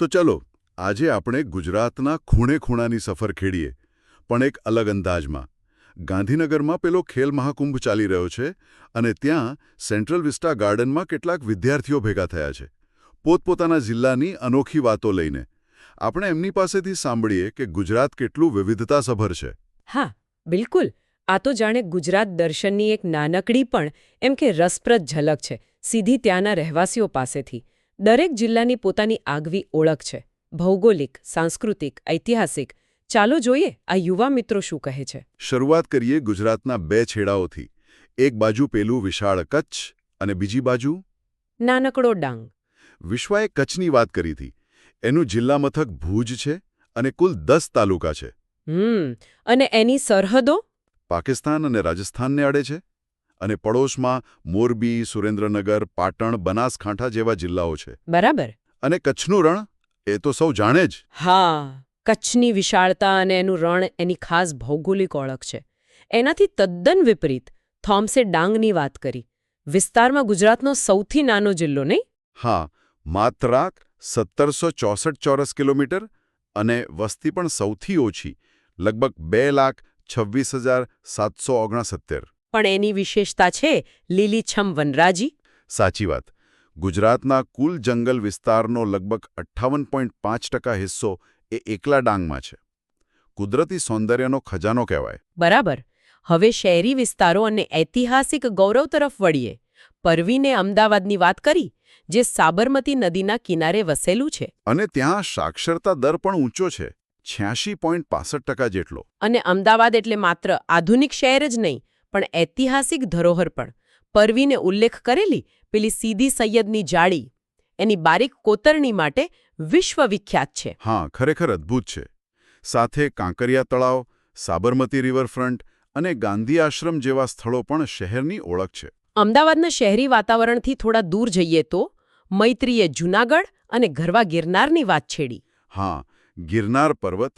તો ચલો આજે આપણે ગુજરાતના ખૂણે ખૂણાની સફર ખેડીએ, પણ એક અલગ અંદાજમાં. ગાંધીનગરમાં પેલો ખેલ મહાકુંભ ચાલી રહ્યો છે અને ત્યાં સેન્ટ્રલ વિસ્ટા ગાર્ડનમાં કેટલાક વિદ્યાર્થીઓ ભેગા થયા છે, પોતપોતાના જિલ્લાની અનોખી વાતો લઈને. આપણે એમની પાસેથી સાંભળીએ કે ગુજરાત કેટલું વિવિધતાસભર છે. હા, બિલકુલ. આ તો જાણે ગુજરાત દર્શનની એક નાનકડી પણ એમ કે રસપ્રદ ઝલક છે, સીધી ત્યાંના રહેવાસીઓ પાસેથી. દરેક જિલ્લાની પોતાની આગવી ઓળખ છે, ભૌગોલિક, સાંસ્કૃતિક, ઐતિહાસિક. ચાલો જોઈએ આ યુવા મિત્રો શું કહે છે. શરૂઆત કરીએ ગુજરાતના બે છેડાઓથી. એક બાજુ પેલું વિશાળ કચ્છ અને બીજી બાજુ નાનકડો ડાંગ. વિશ્વાએ કચ્છની વાત કરી હતી. એનું જિલ્લા મથક ભુજ છે અને કુલ 10 તાલુકા છે. અને એની સરહદો પાકિસ્તાન અને રાજસ્થાનને અડે છે. અને પડોશમાં મોરબી, સુરેન્દ્રનગર, પાટણ, બનાસકાંઠા જેવા જિલ્લાઓ છે. બરાબર. અને કચ્છનું રણ એ તો સૌ જાણે જ. હા, કચ્છની વિશાળતા અને એનું રણ એની ખાસ ભૌગોલિક ઓળખ છે. એનાથી તદ્દન વિપરીત થોમ્સે ડાંગની વાત કરી. વિસ્તારમાં ગુજરાતનો સૌથી નાનો જિલ્લો, નહીં? હા, માત્ર 1764 ચોરસ કિલોમીટર અને વસ્તી પણ સૌથી ઓછી, લગભગ 2,26,769. પણ એની વિશેષતા છે લીલીછમ વનરાજી. સાચી વાત. ગુજરાતના કુલ જંગલ વિસ્તારનો લગભગ 58.5% હિસ્સો એ એકલા ડાંગમાં છે. કુદરતી સૌંદર્યનો ખજાનો કહેવાય. બરાબર. હવે શહેરી વિસ્તારો અને ઐતિહાસિક ગૌરવ તરફ વળીએ. પરવીને અમદાવાદની વાત કરી, જે સાબરમતી નદીના કિનારે વસેલું છે. અને ત્યાં સાક્ષરતા દર પણ ઊંચો છે, 86.65% જેટલો. અને અમદાવાદ એટલે માત્ર આધુનિક શહેર જ નહીં, પણ ઐતિહાસિક ધરોહર પણ. પરવીને ઉલ્લેખ કરેલી પેલી સીદી સૈયદની જાળી એની બારીક કોતરણી માટે વિશ્વવિખ્યાત છે. હા, ખરેખર અદ્ભુત છે. સાથે કાંકરિયા તળાવ, સાબરમતી રિવરફ્રન્ટ અને ગાંધી આશ્રમ જેવા સ્થળો પણ શહેરની ઓળખ છે. અમદાવાદના શહેરી વાતાવરણથી થોડા દૂર જઈએ તો મૈત્રીએ જૂનાગઢ અને ગરવા ગિરનારની વાત છેડી. હા, ગિરનાર પર્વત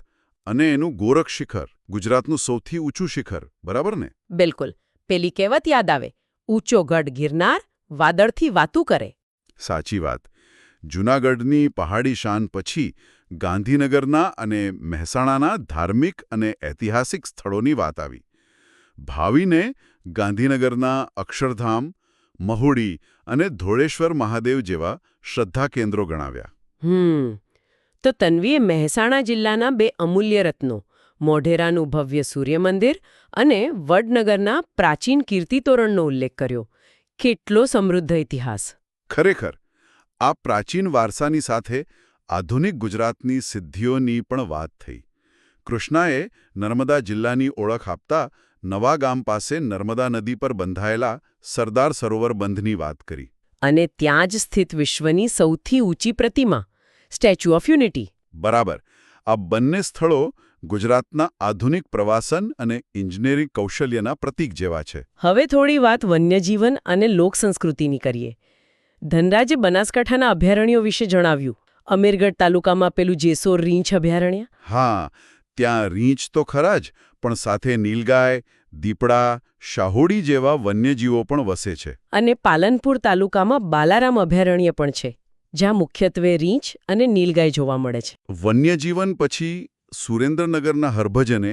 અને એનું ગોરખ શિખર, ગુજરાતનું સૌથી ઊંચું શિખર, બરાબર ને? બિલકુલ. પેલી કહેવત યાદ આવે, ઊંચો ગઢ ગિરનાર વાદળથી વાતું કરે. સાચી વાત. જૂનાગઢની પહાડી શાન પછી ગાંધીનગરના અને મહેસાણાના ધાર્મિક અને ઐતિહાસિક સ્થળોની વાત આવી. ભાવિને ગાંધીનગરના અક્ષરધામ, મહુડી અને ધોળેશ્વર મહાદેવ જેવા શ્રદ્ધા કેન્દ્રો ગણાવ્યા. તો તન્વીએ મહેસાણા જિલ્લાના બે અમૂલ્ય રત્નો, મોઢેરાનું ભવ્ય સૂર્યમંદિર અને વડનગરના પ્રાચીન કીર્તિતોરણનો ઉલ્લેખ કર્યો. કેટલો સમૃદ્ધ ઇતિહાસ! ખરેખર, આ પ્રાચીન વારસાની સાથે આધુનિક ગુજરાતની સિદ્ધિઓની પણ વાત થઈ. કૃષ્ણાએ નર્મદા જિલ્લાની ઓળખ આપતા નવા ગામ પાસે નર્મદા નદી પર બંધાયેલા સરદાર સરોવર બંધની વાત કરી. અને ત્યાં જ સ્થિત વિશ્વની સૌથી ઊંચી પ્રતિમા, સ્ટેચ્યુ ઓફ યુનિટી. બરાબર. આ બંને સ્થળો ગુજરાતના આધુનિક પ્રવાસન અને ઇજનેરી કૌશલ્યના પ્રતીક જેવા છે. હવે થોડી વાત વન્યજીવન અને લોકસંસ્કૃતિની કરીએ. ધનરાજે બનાસકાંઠાના અભયારણ્યો વિશે જણાવ્યું. અમીરગઢ તાલુકામાં પેલું જેસોર રીંછ અભયારણ્ય. હા, ત્યાં રીંછ તો ખરા જ, પણ સાથે નીલગાય, દીપડા, શાહોડી જેવા વન્યજીવો પણ વસે છે. અને પાલનપુર તાલુકામાં બાલારામ અભયારણ્ય પણ છે, જ્યાં મુખ્યત્વે રીંછ અને નીલગાય જોવા મળે છે. વન્યજીવન પછી સુરેન્દ્રનગરના હરભજને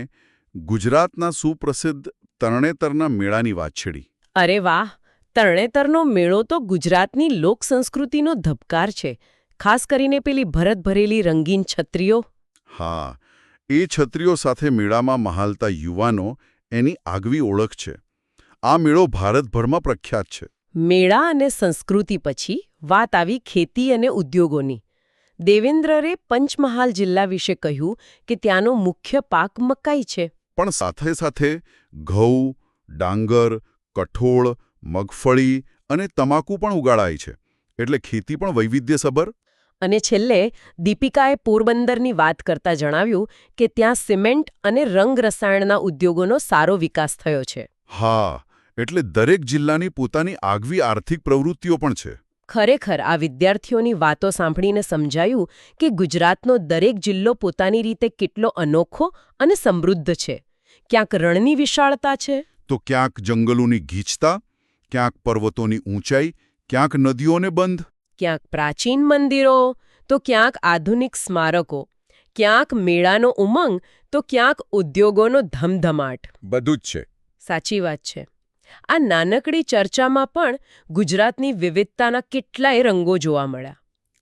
ગુજરાતના સુપ્રસિદ્ધ તરણેતરના મેળાની વાત છેડી. અરે વાહ! તરણેતરનો મેળો તો ગુજરાતની લોકસંસ્કૃતિનો ધબકાર છે. ખાસ કરીને પેલી ભરત ભરેલી રંગીન છત્રીઓ. હા, એ છત્રીઓ સાથે મેળામાં મહાલતા યુવાનો એની આગવી ઓળખ છે. આ મેળો ભારતભરમાં પ્રખ્યાત છે. મેળા અને સંસ્કૃતિ પછી વાત આવી ખેતી અને ઉદ્યોગોની. દેવેન્દ્રરે પંચમહાલ જિલ્લા વિશે કહ્યું કે ત્યાંનો મુખ્ય પાક મકાઈ છે. પણ સાથે સાથે ઘઉં, ડાંગર, કઠોળ, મગફળી અને તમાકુ પણ ઉગાડાય છે. એટલે ખેતી પણ વૈવિધ્યસભર. અને છેલ્લે દીપિકાએ પોરબંદરની વાત કરતા જણાવ્યું કે ત્યાં સિમેન્ટ અને રંગરસાયણના ઉદ્યોગોનો સારો વિકાસ થયો છે. હા, એટલે દરેક જિલ્લાની પોતાની આગવી આર્થિક પ્રવૃત્તિઓ પણ છે. ખરેખર આ વિદ્યાર્થીઓની વાતો સાંભળીને સમજાયું કે ગુજરાતનો દરેક જિલ્લો પોતાની રીતે કેટલો અનોખો અને સમૃદ્ધ છે. ક્યાંક રણની વિશાળતા છે, તો ક્યાંક જંગલોની ગીચતા, ક્યાંક પર્વતોની ઊંચાઈ, ક્યાંક નદીઓને બંધ, ક્યાંક પ્રાચીન મંદિરો, તો ક્યાંક આધુનિક સ્મારકો, ક્યાંક મેળાનો ઉમંગ તો ક્યાંક ઉદ્યોગોનો ધમધમાટ. બધું જ છે. સાચી વાત છે. આ નાનકડી ચર્ચામાં પણ ગુજરાતની વિવિધતાના કેટલાય રંગો જોવા મળ્યા.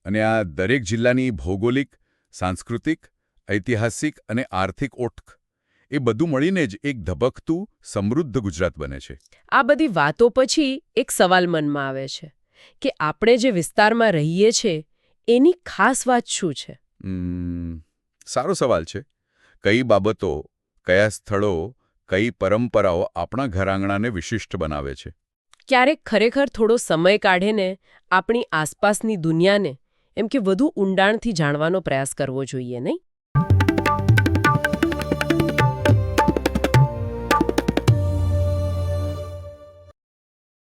અને આ દરેક જિલ્લાની ભૌગોલિક, સાંસ્કૃતિક, ઐતિહાસિક અને આર્થિક ઓળખ એ બધું મળીને જ એક ધબકતું, સમૃદ્ધ ગુજરાત બને છે. આ બધી વાતો પછી એક સવાલ મનમાં આવે છે કે આપણે જે વિસ્તારમાં રહીએ છીએ એની ખાસ વાત શું છે? સારો સવાલ છે. કઈ બાબતો, કયા સ્થળો, કઈ પરંપરાઓ આપણા ઘરઆંગણાને વિશિષ્ટ બનાવે છે? ક્યારેક ખરેખર થોડો સમય કાઢીને આપણી આસપાસની દુનિયાને એમ કે વધુ ઊંડાણથી જાણવાનો પ્રયાસ કરવો જોઈએ, નહીં?